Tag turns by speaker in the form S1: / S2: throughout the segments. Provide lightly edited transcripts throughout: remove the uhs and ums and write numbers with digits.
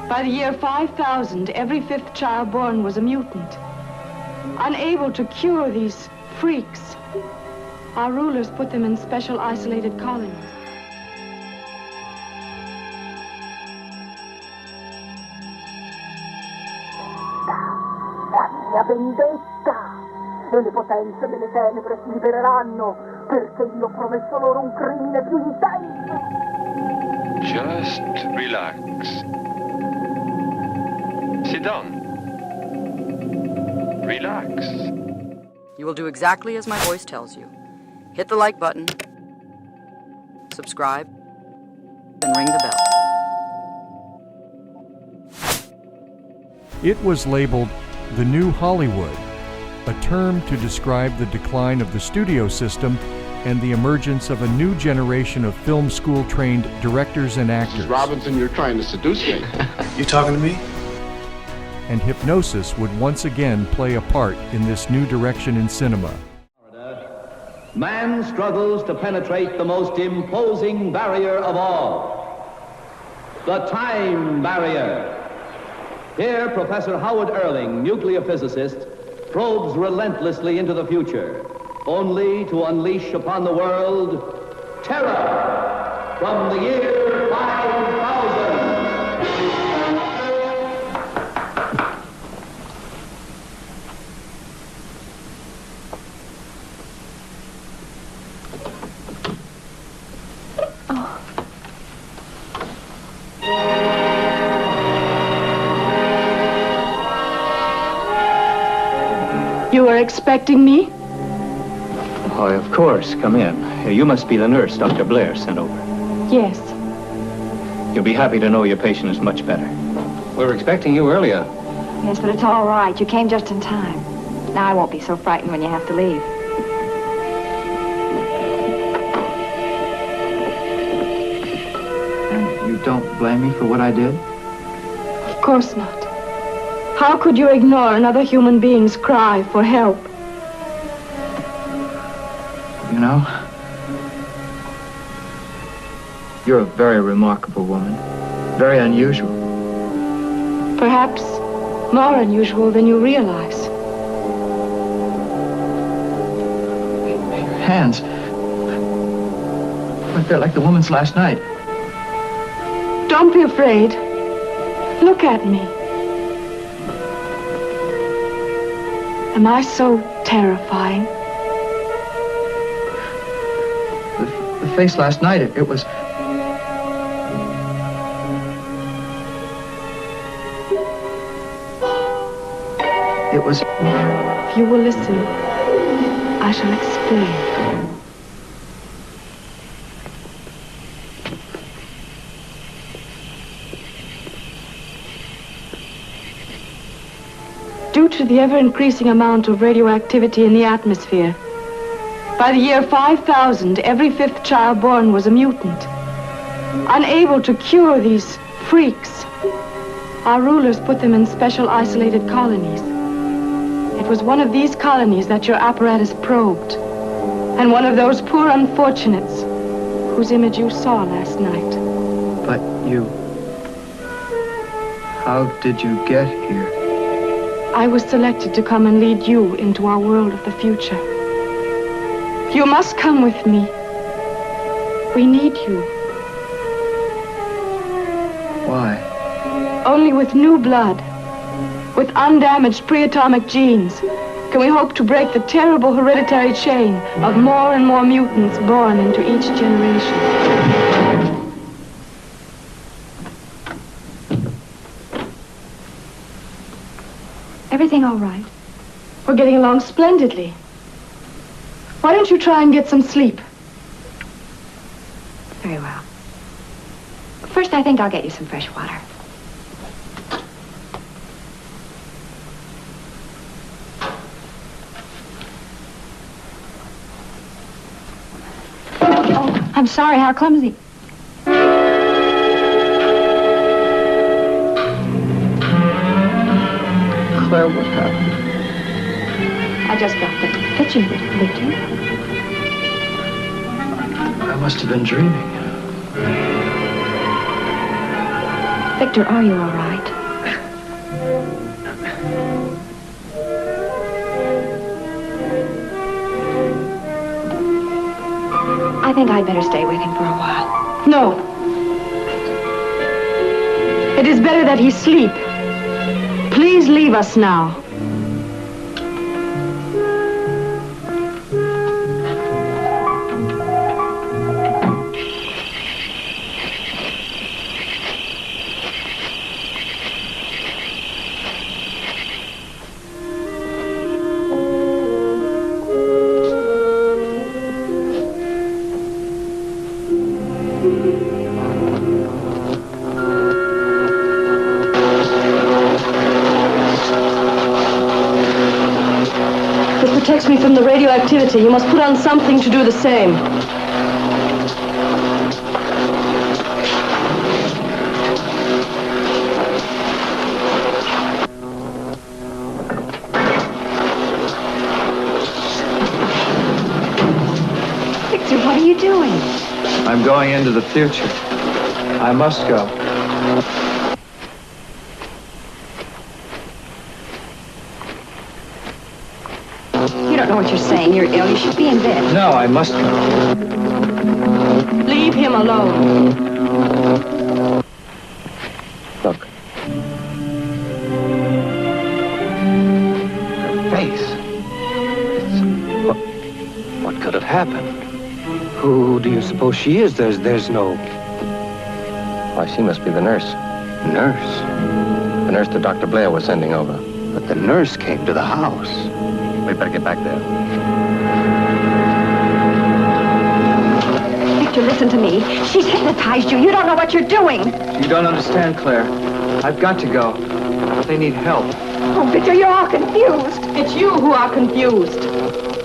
S1: By the year 5000, every fifth child born was a mutant. Unable to cure these freaks, our rulers put them in special isolated colonies.
S2: La vendetta e le potenze delle tenebre si libereranno perché io ho promesso loro un crimine più intenso.
S3: Just relax. Sit down. Relax.
S4: You will do exactly as my voice tells you. Hit the like button, subscribe, and ring the bell.
S5: It was labeled the New Hollywood, a term to describe the decline of the studio system and the emergence of a new generation of film school-trained directors and actors.
S6: Mrs. Robinson, you're trying to seduce me.
S7: You talking to me?
S5: And hypnosis would once again play a part in this new direction in cinema.
S8: Man struggles to penetrate the most imposing barrier of all, the time barrier. Here, Professor Howard Erling, nuclear physicist, probes relentlessly into the future, only to unleash upon the world terror from the year 5000.
S1: You were expecting me?
S9: Why, of course. Come in. You must be the nurse Dr. Blair sent over.
S1: Yes.
S9: You'll be happy to know your patient is much better. We were expecting you earlier.
S10: Yes, but it's all right. You came just in time. Now I won't be so frightened when you have to leave.
S9: And you don't blame me for what I did?
S1: Of course not. How could you ignore another human being's cry for help?
S9: You know, you're a very remarkable woman. Very unusual.
S1: Perhaps more unusual than you realize.
S9: Your hands. They're like the woman's last night.
S1: Don't be afraid. Look at me. Am I so terrifying?
S9: The face last night, it was... It was...
S1: If you will listen, I shall explain. Due to the ever-increasing amount of radioactivity in the atmosphere, by the year 5000, every fifth child born was a mutant. Unable to cure these freaks, our rulers put them in special isolated colonies. It was one of these colonies that your apparatus probed, and one of those poor unfortunates whose image you saw last night.
S9: But you... How did you get here?
S1: I was selected to come and lead you into our world of the future. You must come with me. We need you.
S9: Why?
S1: Only with new blood, with undamaged pre-atomic genes, can we hope to break the terrible hereditary chain of more and more mutants born into each generation.
S10: Everything all right?
S1: We're getting along splendidly. Why don't you try and get some sleep?
S10: Very well. First, I think I'll get you some fresh water. Oh, I'm sorry, how clumsy.
S9: Claire, what happened?
S10: I just got the kitchen bit, Victor.
S9: I must have been dreaming.
S10: Victor, are you all right? I think I'd better stay with him for a while.
S1: No. It is better that he sleep. Please leave us now. Protects me from the radioactivity. You must put on something to do the same.
S10: Victor, what are you doing?
S9: I'm going into the future. I must go.
S10: You don't know what you're saying. You're ill. You should be in bed.
S9: No, I must go.
S1: Leave him alone.
S9: Look. Her face. What could have happened? Who do you suppose she is? There's no...
S7: Why, she must be the nurse.
S9: Nurse?
S7: The nurse that Dr. Blair was sending over.
S9: But the nurse came to the house.
S7: We'd better get back there.
S10: Victor, listen to me. She's hypnotized you. You don't know what you're doing.
S9: You don't understand, Claire. I've got to go. They need help.
S10: Oh, Victor, you're all confused.
S1: It's you who are confused.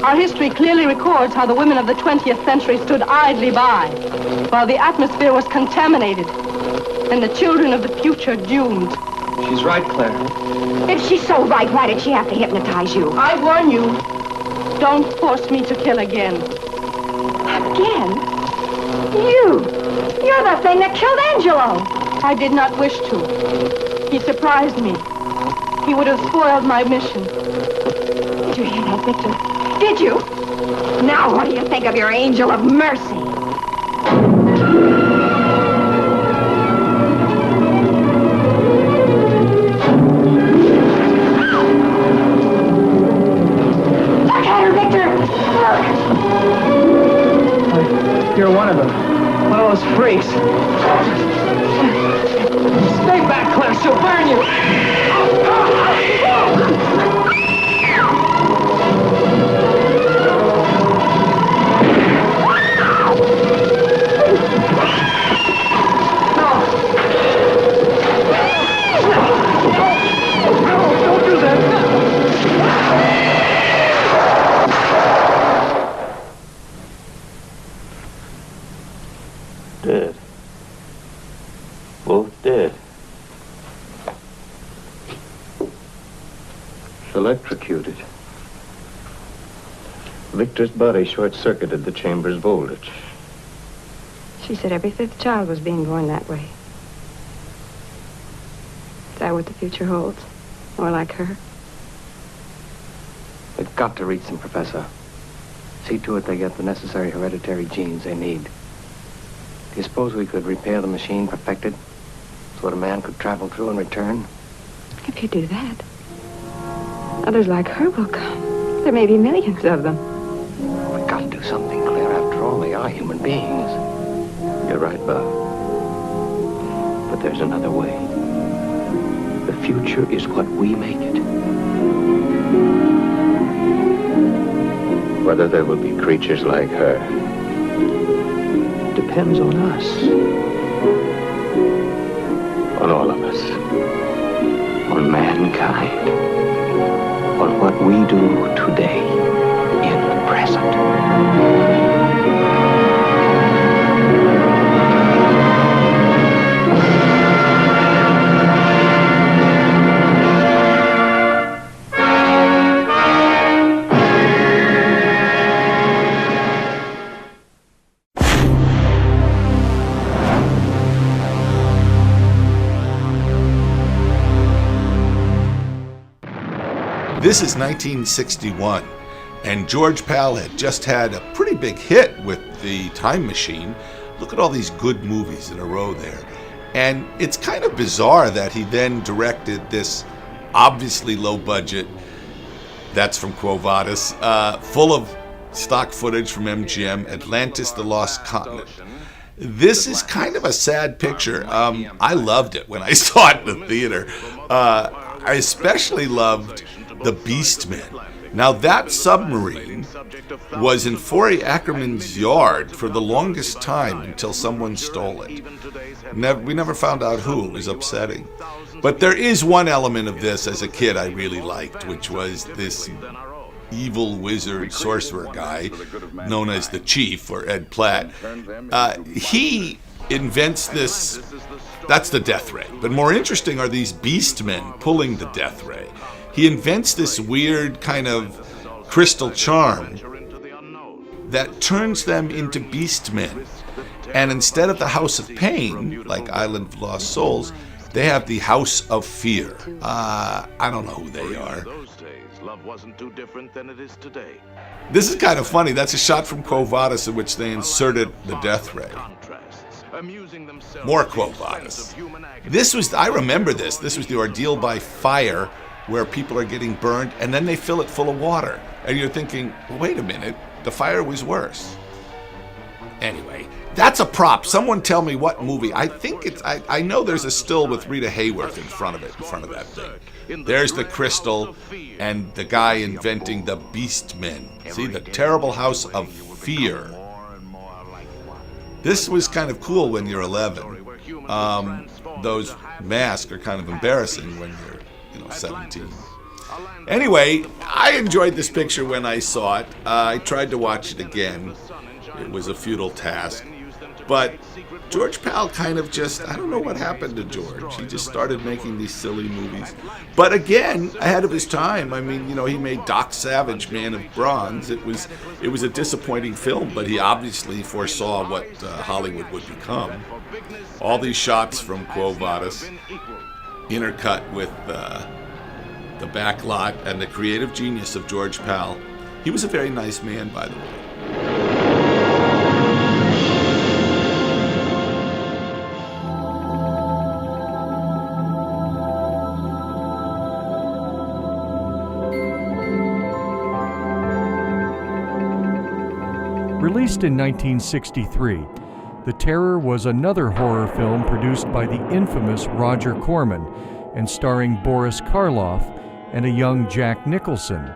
S1: Our history clearly records how the women of the 20th century stood idly by while the atmosphere was contaminated and the children of the future doomed.
S9: She's right, Claire.
S10: If she's so right, why did she have to hypnotize you?
S1: I warn you, don't force me to kill again.
S10: Again? You're the thing that killed Angelo.
S1: I did not wish to. He surprised me. He would have spoiled my mission.
S10: Did you hear that, Victor? Did you? Now what do you think of your angel of mercy?
S9: You're one of them. One of those freaks. Stay back, Claire. She'll burn you. No, don't do that.
S11: Dead. Both dead. Electrocuted. Victor's body short-circuited the chamber's voltage.
S10: She said every fifth child was being born that way. Is that what the future holds? More like her?
S7: They've got to reach them, Professor. See to it they get the necessary hereditary genes they need. Do you suppose we could repair the machine, perfect it, so that a man could travel through and return?
S10: If you do that, others like her will come. There may be millions of them.
S7: We've got to do something, Claire. After all, they are human beings.
S11: You're right, Bob. But there's another way. The future is what we make it. Whether there will be creatures like her depends on us. On all of us. On mankind. On what we do today in the present.
S12: This is 1961, and George Pal had just had a pretty big hit with
S13: the time machine, look at all these good movies in a row there. And it's kind of bizarre that he then directed this obviously low budget, that's from Quo Vadis, full of stock footage from MGM, Atlantis, The Lost Continent. This is kind of a sad picture. I loved it when I saw it in the theater. I especially loved the Beastmen. Now, that submarine was in Forey Ackerman's yard for the longest time until someone stole it. We never found out who. It was upsetting. But there is one element of this as a kid I really liked, which was this evil wizard sorcerer guy known as the Chief, or Ed Platt. He invents this. That's the death ray. But more interesting are these Beastmen pulling the death ray. He invents this weird kind of crystal charm that turns them into Beastmen. And instead of the House of Pain, like Island of Lost Souls, they have the House of Fear. I don't know who they are.
S14: Love wasn't too different than it is today.
S13: This is kind of funny. That's a shot from Quo Vadis in which they inserted the death ray. More Quo Vadis. I remember this. This was the Ordeal by Fire, where people are getting burned, and then they fill it full of water. And you're thinking, well, wait a minute, the fire was worse. Anyway, that's a prop. Someone tell me what movie. I think it's, I know there's a still with Rita Hayworth in front of that thing. There's the crystal and the guy inventing the Beastmen. See, the terrible House of Fear. This was kind of cool when you're 11. Those masks are kind of embarrassing when you're 17. Anyway, I enjoyed this picture when I saw it. I tried to watch it again. It was a futile task. But George Pal kind of just, I don't know what happened to George. He just started making these silly movies. But again, ahead of his time. I mean, he made Doc Savage, Man of Bronze. It was a disappointing film, but he obviously foresaw what Hollywood would become. All these shots from Quo Vadis, intercut with the backlot and the creative genius of George Pal. He was a very nice man, by the way.
S5: Released in 1963, The Terror was another horror film produced by the infamous Roger Corman and starring Boris Karloff and a young Jack Nicholson.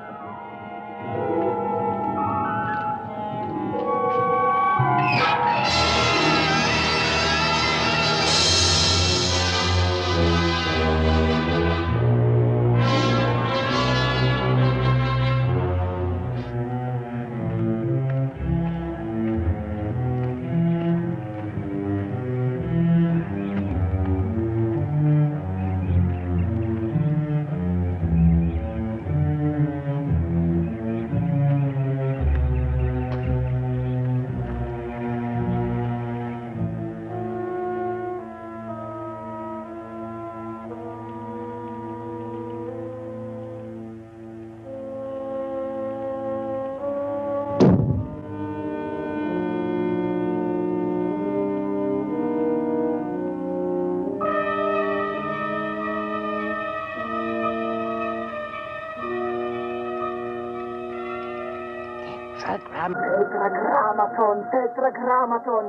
S2: Tetragrammaton,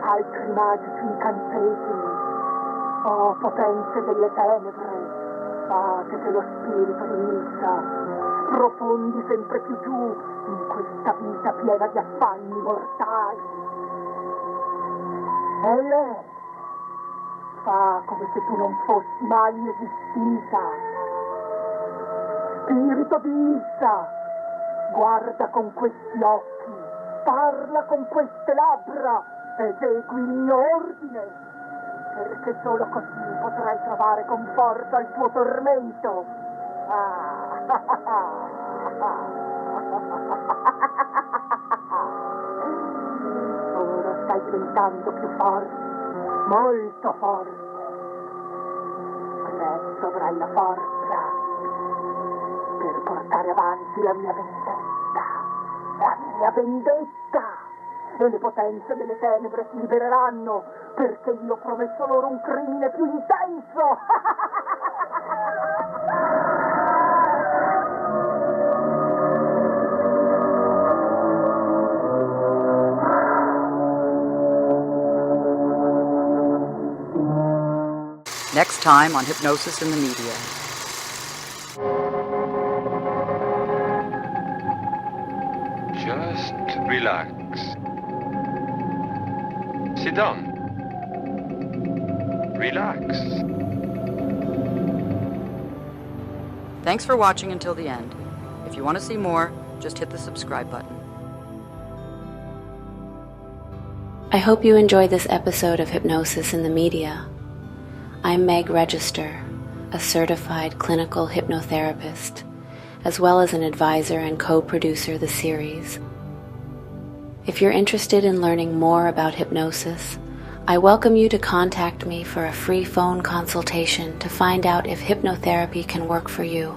S2: altri magici incantesimi, oh potenze delle tenebre, fate che lo spirito rimissa, profondi sempre più giù in questa vita piena di affanni mortali. E lei fa come se tu non fossi mai esistita. Spirito di Issa, guarda con questi occhi, parla con queste labbra, esegui il mio ordine, perché solo così potrai trovare conforto al tuo tormento. Ora stai diventando più forte, molto forte. Presto avrai la forza per portare avanti la mia vendetta. La mia vendetta! e le potenze delle tenebre si libereranno, perché io ho promesso loro un crimine più intenso.
S4: Next time on Hypnosis in the Media.
S3: Just relax. Sit down. Relax.
S4: Thanks for watching until the end. If you want to see more, just hit the subscribe button.
S15: I hope you enjoyed this episode of Hypnosis in the Media. I'm Meg Register, a certified clinical hypnotherapist, as well as an advisor and co-producer of the series. If you're interested in learning more about hypnosis, I welcome you to contact me for a free phone consultation to find out if hypnotherapy can work for you.